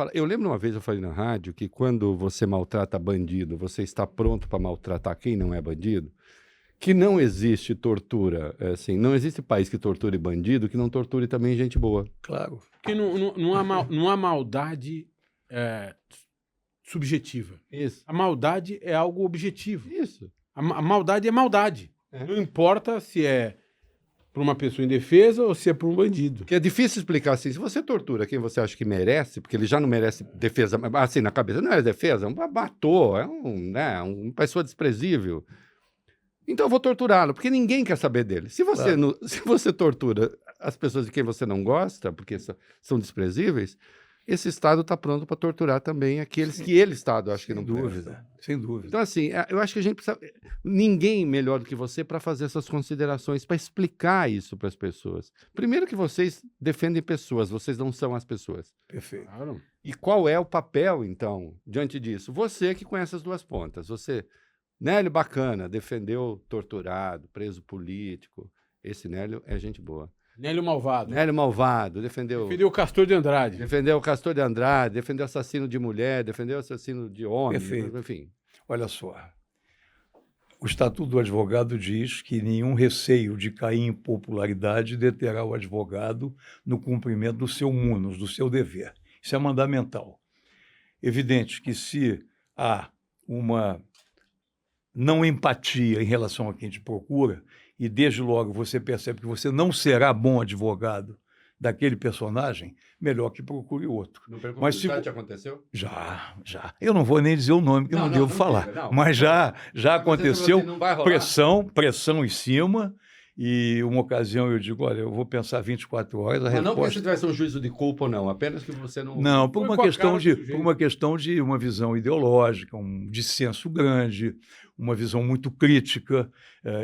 falar. Eu lembro uma vez, eu falei na rádio, que quando você maltrata bandido, você está pronto para maltratar quem não é bandido? Que não existe tortura, assim, não existe país que torture bandido que não torture também gente boa. Claro. Porque não há maldade subjetiva. Isso. A maldade é algo objetivo. Isso. A maldade é maldade. É. Não importa se é para uma pessoa indefesa ou se é para um bandido. Porque é difícil explicar assim, se você tortura quem você acha que merece, porque ele já não merece defesa, assim, na cabeça, não é defesa, matou, é uma pessoa desprezível. Então eu vou torturá-lo, porque ninguém quer saber dele. Se você, Claro. se você tortura as pessoas de quem você não gosta, porque são desprezíveis, esse Estado está pronto para torturar também aqueles que ele, Estado, acha que não presta. Sem dúvida. Então, assim, eu acho que a gente precisa... Ninguém melhor do que você para fazer essas considerações, para explicar isso para as pessoas. Primeiro que vocês defendem pessoas, vocês não são as pessoas. Perfeito. Claro. E qual é o papel, então, diante disso? Você que conhece as duas pontas. Você, Nélio bacana, defendeu torturado, preso político. Esse Nélio é gente boa. Nélio malvado. Nélio malvado, defendeu o Castor de Andrade. Defendeu o Castor de Andrade, defendeu assassino de mulher, defendeu assassino de homem, Perfeito. enfim. Olha só. O Estatuto do Advogado diz que nenhum receio de cair em popularidade deterá o advogado no cumprimento do seu munus, do seu dever. Isso é mandamental. Evidente que se há uma não empatia em relação a quem te procura, e desde logo você percebe que você não será bom advogado daquele personagem, melhor que procure outro. Mas se aconteceu? Já. Eu não vou nem dizer o nome, que eu não devo falar. Mas já aconteceu pressão em cima, e uma ocasião eu digo, olha, eu vou pensar 24 horas, Mas não porque você tivesse um juízo de culpa ou não, apenas que você não... Não, por uma questão de uma visão ideológica, um dissenso grande, uma visão muito crítica.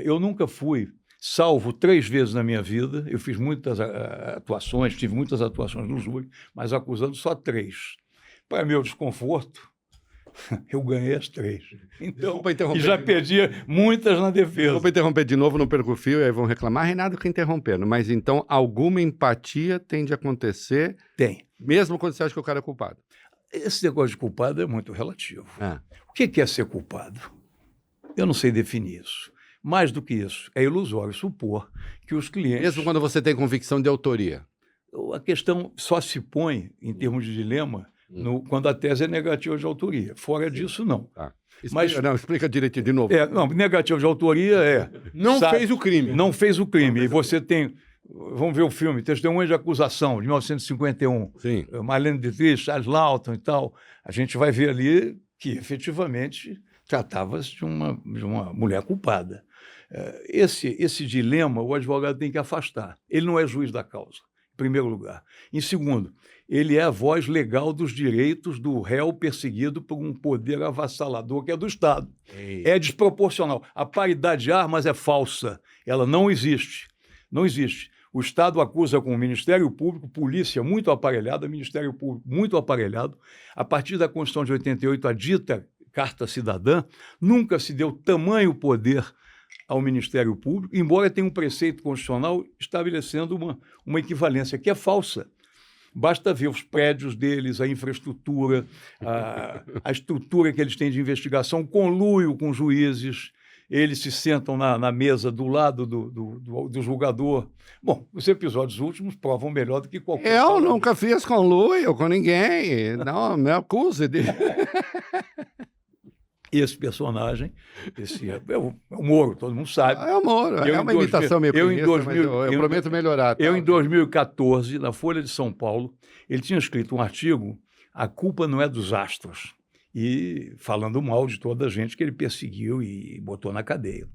Eu nunca fui, salvo 3 vezes na minha vida, eu fiz muitas atuações, tive muitas atuações no júri, mas acusando só 3. Para meu desconforto, eu ganhei as 3. Então, e já perdi muitas na defesa. Desculpa interromper de novo, não perco o fio, e aí vão reclamar. Renato que interrompendo, mas então alguma empatia tem de acontecer? Tem. Mesmo quando você acha que o cara é culpado? Esse negócio de culpado é muito relativo. É. O que é ser culpado? Eu não sei definir isso. Mais do que isso, é ilusório supor que os clientes... Mesmo quando você tem convicção de autoria? A questão só se põe, em termos de dilema, quando a tese é negativa de autoria. Fora disso, não. Tá. Explica direitinho de novo. Negativa de autoria fez o crime. Não fez o crime. E você tem... Vamos ver o filme, Testemunha de Acusação, de 1951. Sim. Marlene Dietrich, Charles Laughton e tal. A gente vai ver ali que, efetivamente, tratava-se de uma mulher culpada. Esse dilema, o advogado tem que afastar. Ele não é juiz da causa, em primeiro lugar. Em segundo, ele é a voz legal dos direitos do réu perseguido por um poder avassalador que é do Estado. É desproporcional. A paridade de armas é falsa. Ela não existe. Não existe. O Estado acusa com o Ministério Público, polícia muito aparelhada, Ministério Público muito aparelhado. A partir da Constituição de 88, a dita Carta Cidadã, nunca se deu tamanho poder ao Ministério Público, embora tenha um preceito constitucional estabelecendo uma equivalência que é falsa. Basta ver os prédios deles, a infraestrutura, a estrutura que eles têm de investigação, conluio com juízes, eles se sentam na mesa do lado do julgador. Bom, os episódios últimos provam melhor do que qualquer... Eu nunca fiz conluio com ninguém. Não, me acuse de... Esse personagem, é o Moro, todo mundo sabe. É o Moro, é uma imitação meio conhecida, mas eu prometo melhorar. Tá? Em 2014, na Folha de São Paulo, ele tinha escrito um artigo, A Culpa Não É dos Astros, e falando mal de toda a gente que ele perseguiu e botou na cadeia.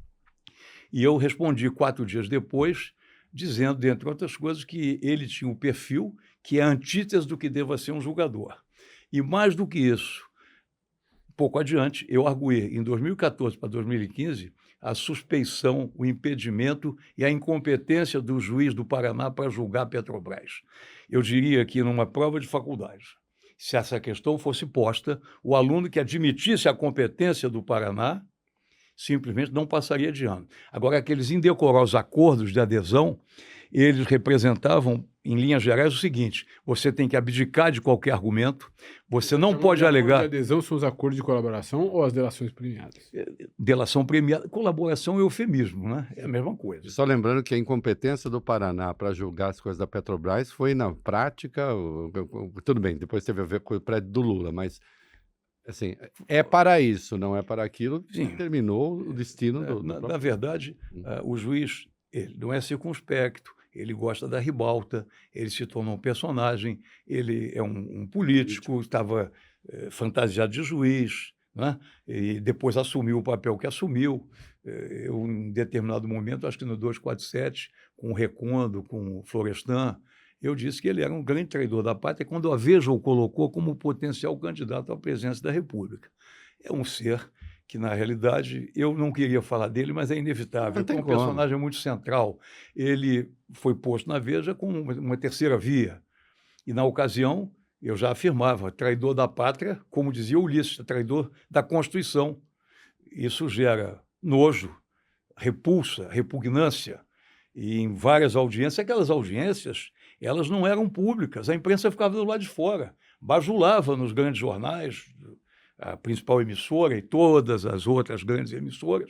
E eu respondi 4 dias depois, dizendo, dentre outras coisas, que ele tinha um perfil que é a antítese do que deva ser um julgador. E mais do que isso, pouco adiante, eu arguí, em 2014 para 2015, a suspeição, o impedimento e a incompetência do juiz do Paraná para julgar a Petrobras. Eu diria que numa prova de faculdade, se essa questão fosse posta, o aluno que admitisse a competência do Paraná simplesmente não passaria de ano. Agora, aqueles indecorosos acordos de adesão, eles representavam, em linhas gerais, o seguinte: você tem que abdicar de qualquer argumento, você não pode alegar... De adesão são os acordos de colaboração ou as delações premiadas? Delação premiada, colaboração é eufemismo, né? É a mesma coisa. Só lembrando que a incompetência do Paraná para julgar as coisas da Petrobras foi, na prática, tudo bem, depois teve a ver com o prédio do Lula, mas, assim, é para isso, não é para aquilo, e Sim. terminou o destino do Na verdade, o juiz, ele não é circunspecto, ele gosta da ribalta, ele se tornou um personagem, ele é um político, estava fantasiado de juiz, né? E depois assumiu o papel que assumiu. Eu, em determinado momento, acho que no 247, com o Recondo, com o Florestan, eu disse que ele era um grande traidor da pátria quando a Veja o colocou como potencial candidato à presidência da República. É um ser que, na realidade, eu não queria falar dele, mas é inevitável, Não tem é um como. personagem muito central. Ele foi posto na Veja com uma terceira via. E, na ocasião, eu já afirmava, traidor da pátria, como dizia Ulisses, traidor da Constituição. Isso gera nojo, repulsa, repugnância. E em várias audiências, aquelas audiências, elas não eram públicas, a imprensa ficava do lado de fora, bajulava nos grandes jornais, a principal emissora e todas as outras grandes emissoras.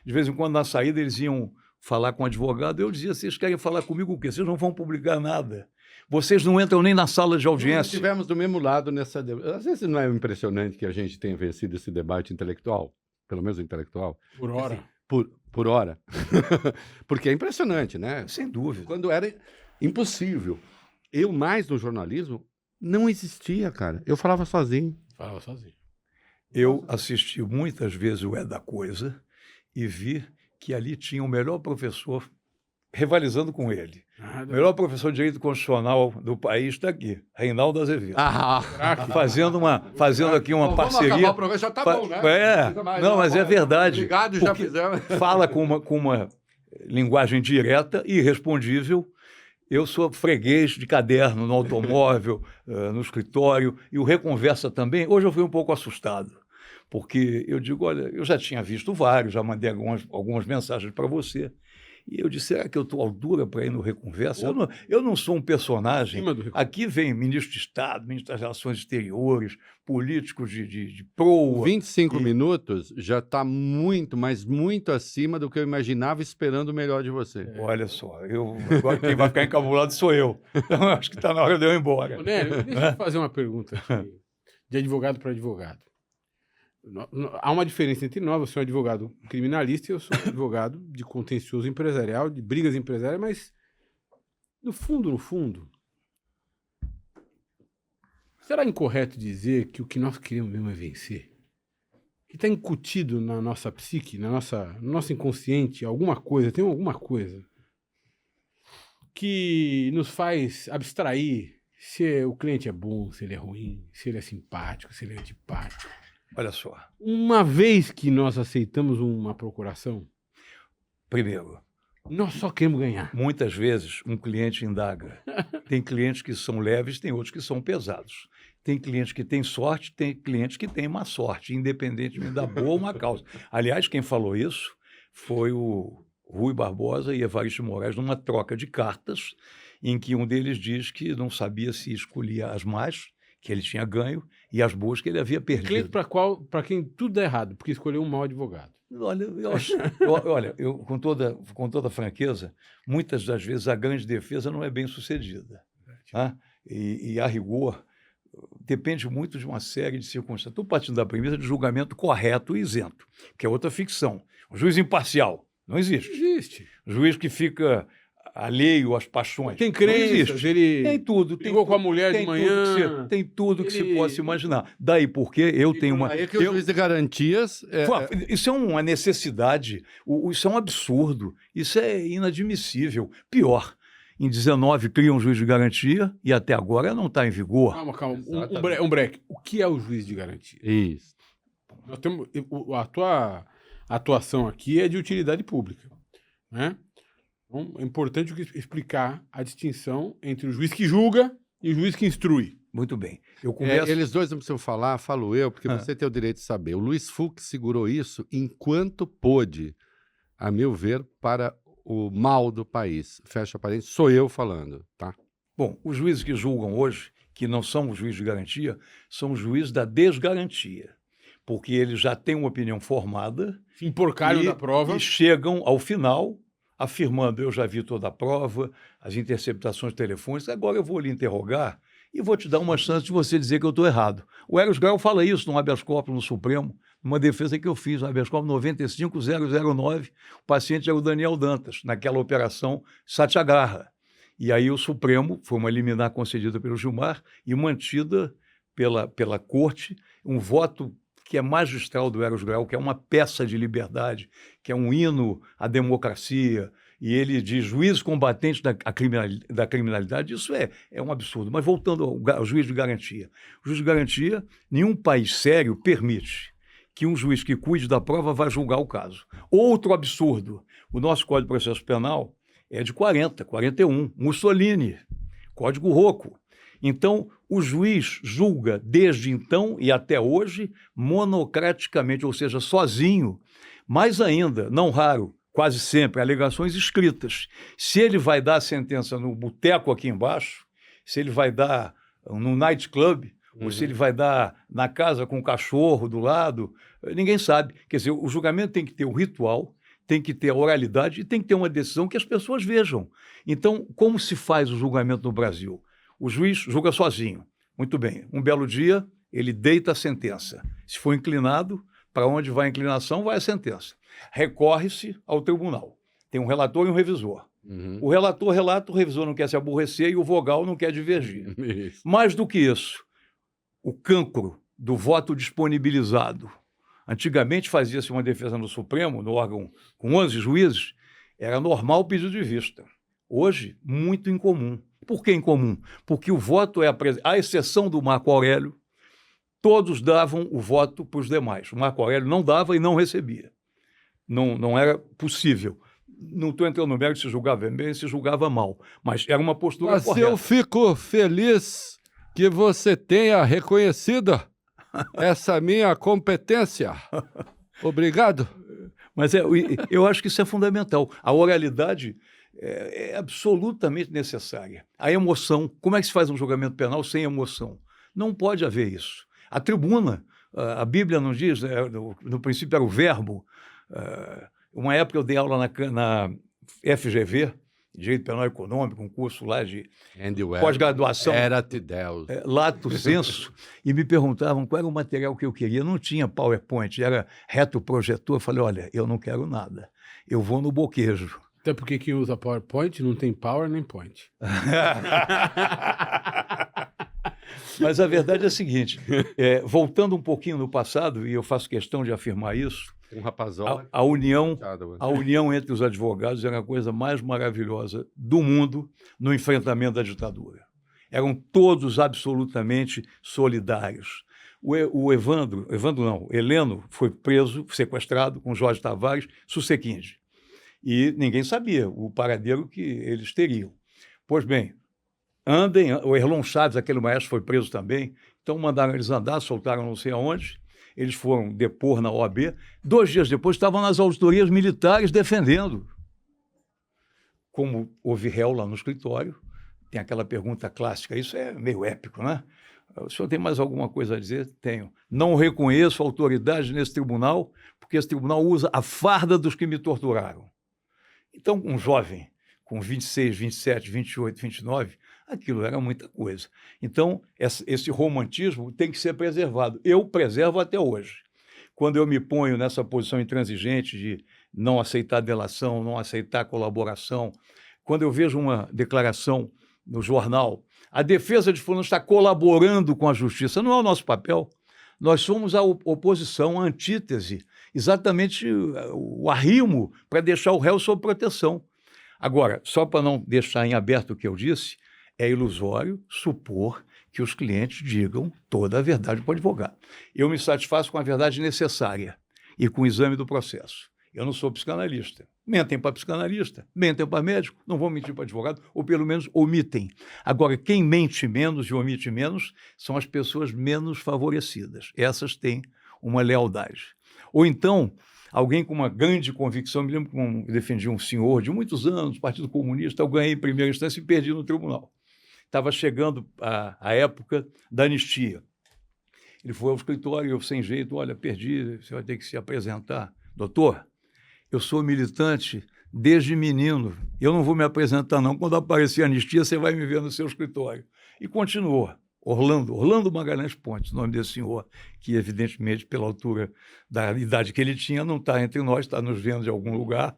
De vez em quando, na saída, eles iam falar com o advogado, eu dizia: vocês querem falar comigo o quê? Vocês não vão publicar nada. Vocês não entram nem na sala de Nós audiência. estivemos do mesmo lado nessa... Às vezes não é impressionante que a gente tenha vencido esse debate intelectual, pelo menos intelectual, Por hora. por hora. Porque é impressionante, né? Sem dúvida. Quando era impossível. Eu, mais no jornalismo, não existia, cara. Eu falava sozinho. Falava sozinho. Eu assisti muitas vezes o É da Coisa e vi que ali tinha o melhor professor rivalizando com ele. O melhor professor de direito constitucional do país está aqui, Reinaldo Azevedo. Fazendo aqui uma parceria. Vamos acabar o programa, já tá bom, né? Não, mas é verdade. Obrigado, já fizemos. Fala com uma linguagem direta e irrespondível. Eu sou freguês de caderno no automóvel, no escritório, e o Reconversa também. Hoje eu fui um pouco assustado, porque eu digo: olha, eu já tinha visto vários, já mandei algumas mensagens para você, e eu disse: será que eu estou à altura para ir no Reconversa? Eu não sou um personagem. Aqui vem ministro de Estado, ministro das Relações Exteriores, políticos de proa. 25 minutos já está muito, mas muito acima do que eu imaginava, esperando o melhor de você. Olha só, agora quem vai ficar encabulado sou eu. Então acho que está na hora de eu ir embora. Nélio, deixa eu fazer uma pergunta aqui, de advogado para advogado. Há uma diferença entre nós: você é um advogado criminalista e eu sou um advogado de contencioso empresarial, de brigas empresariais, mas no fundo, será incorreto dizer que o que nós queremos mesmo é vencer? Que está incutido na nossa psique, no nosso inconsciente, alguma coisa, tem alguma coisa que nos faz abstrair se o cliente é bom, se ele é ruim, se ele é simpático, se ele é antipático. Olha só. Uma vez que nós aceitamos uma procuração, Primeiro, nós só queremos ganhar. muitas vezes um cliente indaga. Tem clientes que são leves, tem outros que são pesados. Tem clientes que têm sorte, tem clientes que têm má sorte, independentemente da boa ou má causa. Aliás, quem falou isso foi o Rui Barbosa e Evaristo Moraes, numa troca de cartas, em que um deles diz que não sabia se escolhia as más, que ele tinha ganho, e as boas que ele havia perdido. Cliente para quem tudo dá errado, porque escolheu um mau advogado. Olha, eu com toda franqueza, muitas das vezes a grande defesa não é bem sucedida. Tá? E a rigor, depende muito de uma série de circunstâncias. Estou partindo da premissa de julgamento correto e isento, que é outra ficção. O juiz imparcial não existe. Não existe. O juiz que fica alheio às paixões. Tem crenças, ele tem tudo. brigou com a mulher de manhã. Tem tudo que se possa imaginar. Daí porque eu tenho uma... Aí que o juiz de garantias... Isso é uma necessidade, isso é um absurdo, isso é inadmissível. Pior, em 19 cria um juiz de garantia e até agora não está em vigor. Calma. Um break. O que é o juiz de garantia? Isso. Nós temos, a tua atuação aqui é de utilidade pública, né? Então, é importante explicar a distinção entre o juiz que julga e o juiz que instrui. Muito bem. Eu começo... Eles dois não precisam falar, falo eu, porque você tem o direito de saber. O Luiz Fux segurou isso enquanto pôde, a meu ver, para o mal do país. Fecha parênteses, sou eu falando, tá? Bom, os juízes que julgam hoje, que não são os juízes de garantia, são os juízes da desgarantia, porque eles já têm uma opinião formada Enporcalho da prova. e chegam ao final afirmando, eu já vi toda a prova, as interceptações telefônicas, agora eu vou lhe interrogar e vou te dar uma chance de você dizer que eu estou errado. O Eros Grau fala isso no habeas corpus no Supremo, numa defesa que eu fiz, no habeas corpus 95009, o paciente era o Daniel Dantas, naquela operação Satyagraha. E aí o Supremo, foi uma liminar concedida pelo Gilmar e mantida pela corte, um voto que é magistral do Eros Grau, que é uma peça de liberdade, que é um hino à democracia, e ele diz juízes combatentes da criminalidade, isso é um absurdo. Mas voltando ao juiz de garantia. O juiz de garantia, nenhum país sério permite que um juiz que cuide da prova vá julgar o caso. Outro absurdo, o nosso Código de Processo Penal é de 41, Mussolini, Código Rocco. Então, o juiz julga desde então e até hoje monocraticamente, ou seja, sozinho, mais ainda, não raro, quase sempre, alegações escritas. Se ele vai dar a sentença no boteco aqui embaixo, se ele vai dar no nightclub, ou se ele vai dar na casa com o cachorro do lado, ninguém sabe. Quer dizer, o julgamento tem que ter o ritual, tem que ter a oralidade e tem que ter uma decisão que as pessoas vejam. Então, como se faz o julgamento no Brasil? O juiz julga sozinho. Muito bem. Um belo dia, ele deita a sentença. Se for inclinado, para onde vai a inclinação, vai a sentença. Recorre-se ao tribunal. Tem um relator e um revisor. O relator relata, o revisor não quer se aborrecer e o vogal não quer divergir. Mais do que isso, o cancro do voto disponibilizado. Antigamente fazia-se uma defesa no Supremo, no órgão com 11 juízes, era normal o pedido de vista. Hoje, muito incomum. Por que incomum? Porque o voto é à exceção do Marco Aurélio, todos davam o voto para os demais. O Marco Aurélio não dava e não recebia. Não era possível. Não estou entrando no mérito se julgava bem, se julgava mal, mas era uma postura correta. Eu fico feliz que você tenha reconhecido essa minha competência. Obrigado. Mas eu acho que isso é fundamental. A oralidade é absolutamente necessária. A emoção, como é que se faz um julgamento penal sem emoção? Não pode haver isso. A tribuna, a Bíblia não diz, no princípio era o verbo. Uma época eu dei aula na FGV, Direito Penal Econômico, um curso lá de pós-graduação. Era-te Deus. Lato sensu, e me perguntavam qual era o material que eu queria. Não tinha PowerPoint, era retroprojetor. Eu falei, olha, eu não quero nada, eu vou no boquejo. Até porque quem usa PowerPoint não tem power nem point. Mas a verdade é a seguinte, voltando um pouquinho no passado, e eu faço questão de afirmar isso, um rapazão, a união entre os advogados era a coisa mais maravilhosa do mundo no enfrentamento da ditadura. Eram todos absolutamente solidários. Heleno foi preso, sequestrado com Jorge Tavares, Susequinde. E ninguém sabia o paradeiro que eles teriam. Pois bem, o Erlon Chaves, aquele maestro, foi preso também, então mandaram eles andar, soltaram não sei aonde, eles foram depor na OAB, 2 dias depois estavam nas auditorias militares defendendo. Como houve réu lá no escritório, tem aquela pergunta clássica, isso é meio épico, né? O senhor tem mais alguma coisa a dizer? Tenho. Não reconheço autoridade nesse tribunal, porque esse tribunal usa a farda dos que me torturaram. Então, um jovem com 26, 27, 28, 29, aquilo era muita coisa. Então, esse romantismo tem que ser preservado. Eu preservo até hoje. Quando eu me ponho nessa posição intransigente de não aceitar delação, não aceitar colaboração, quando eu vejo uma declaração no jornal, a defesa de fulano está colaborando com a justiça, não é o nosso papel. Nós somos a oposição, a antítese, exatamente o arrimo para deixar o réu sob proteção. Agora, só para não deixar em aberto o que eu disse, é ilusório supor que os clientes digam toda a verdade para o advogado. Eu me satisfaço com a verdade necessária e com o exame do processo. Eu não sou psicanalista. Mentem para psicanalista, mentem para médico, não vão mentir para advogado, ou pelo menos omitem. Agora, quem mente menos e omite menos são as pessoas menos favorecidas. Essas têm uma lealdade. Ou então, alguém com uma grande convicção. Me lembro que eu defendi um senhor de muitos anos, Partido Comunista, eu ganhei em primeira instância e perdi no tribunal. Estava chegando a época da anistia. Ele foi ao escritório, eu sem jeito, olha, perdi, você vai ter que se apresentar. Doutor, eu sou militante desde menino, eu não vou me apresentar não, quando aparecer a anistia você vai me ver no seu escritório. E continuou. Orlando Magalhães Pontes, o nome desse senhor, que evidentemente, pela altura da idade que ele tinha, não está entre nós, está nos vendo de algum lugar,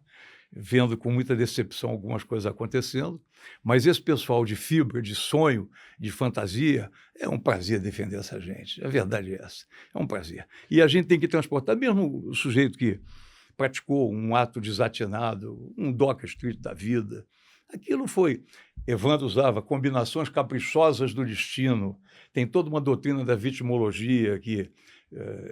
vendo com muita decepção algumas coisas acontecendo, mas esse pessoal de fibra, de sonho, de fantasia, é um prazer defender essa gente, a verdade é essa, é um prazer. E a gente tem que transportar, mesmo o sujeito que praticou um ato desatinado, um Doca Street da vida, aquilo foi... Evandro usava combinações caprichosas do destino, tem toda uma doutrina da vitimologia que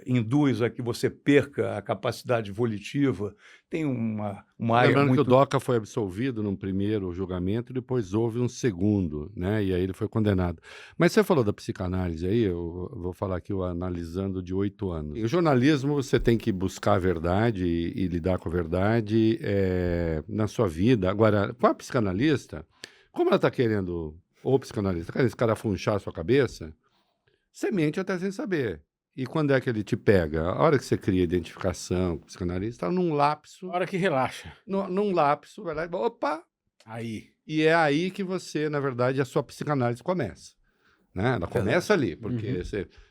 induz a que você perca a capacidade volitiva, tem uma área Lembrando muito... que o Doca foi absolvido num primeiro julgamento, depois houve um segundo, né? E aí ele foi condenado. Mas você falou da psicanálise aí, eu vou falar aqui o analisando de 8 anos. Em jornalismo você tem que buscar a verdade e lidar com a verdade na sua vida. Agora, com a psicanalista... Como ela está querendo, ou psicanalista, querendo escarafunchar a sua cabeça, você mente até sem saber. E quando é que ele te pega? A hora que você cria identificação com o psicanalista, está num lapso. A hora que relaxa. Num lapso, vai lá e opa! Aí. E é aí que você, na verdade, a sua psicanálise começa. Né? Ela começa ali, porque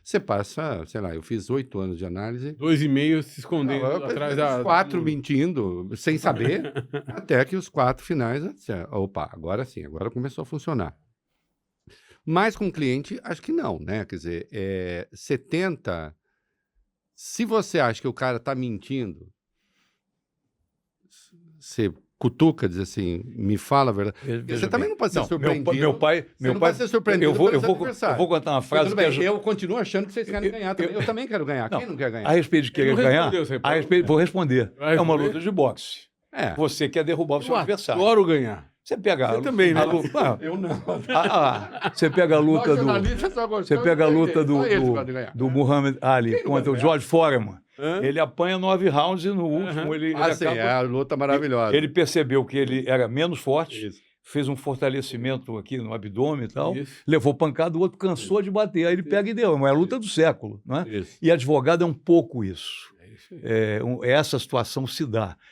você passa, sei lá, eu fiz 8 anos de análise. 2,5 se escondendo atrás da... 4 mentindo, sem saber, até que os 4 finais, opa, agora sim, agora começou a funcionar. Mas com o cliente, acho que não, né? Quer dizer, você tenta... Se você acha que o cara está mentindo, você cutuca, diz assim, me fala a verdade. Você também não pode ser surpreendido. Meu pai não pode ser surpreendido. Eu vou contar uma frase eu continuo achando que vocês querem ganhar também. Eu também quero ganhar. Quem não quer ganhar? A respeito de querer ganhar, vou responder. Vai É uma responder? luta de boxe. Você quer derrubar o seu adversário. Adoro ganhar. Você pega Você também, né? Eu não. Você pega a luta do... Você pega a luta do Muhammad Ali contra o George Foreman. Ele apanha 9 rounds e no último ele sim, é a luta maravilhosa. Ele percebeu que ele era menos forte, Isso. fez um fortalecimento aqui no abdômen e tal, Isso. levou pancada, o outro cansou de bater, aí ele pega e deu. É a luta do século, não é? Isso. E advogado é um pouco isso. É isso aí. Essa situação se dá.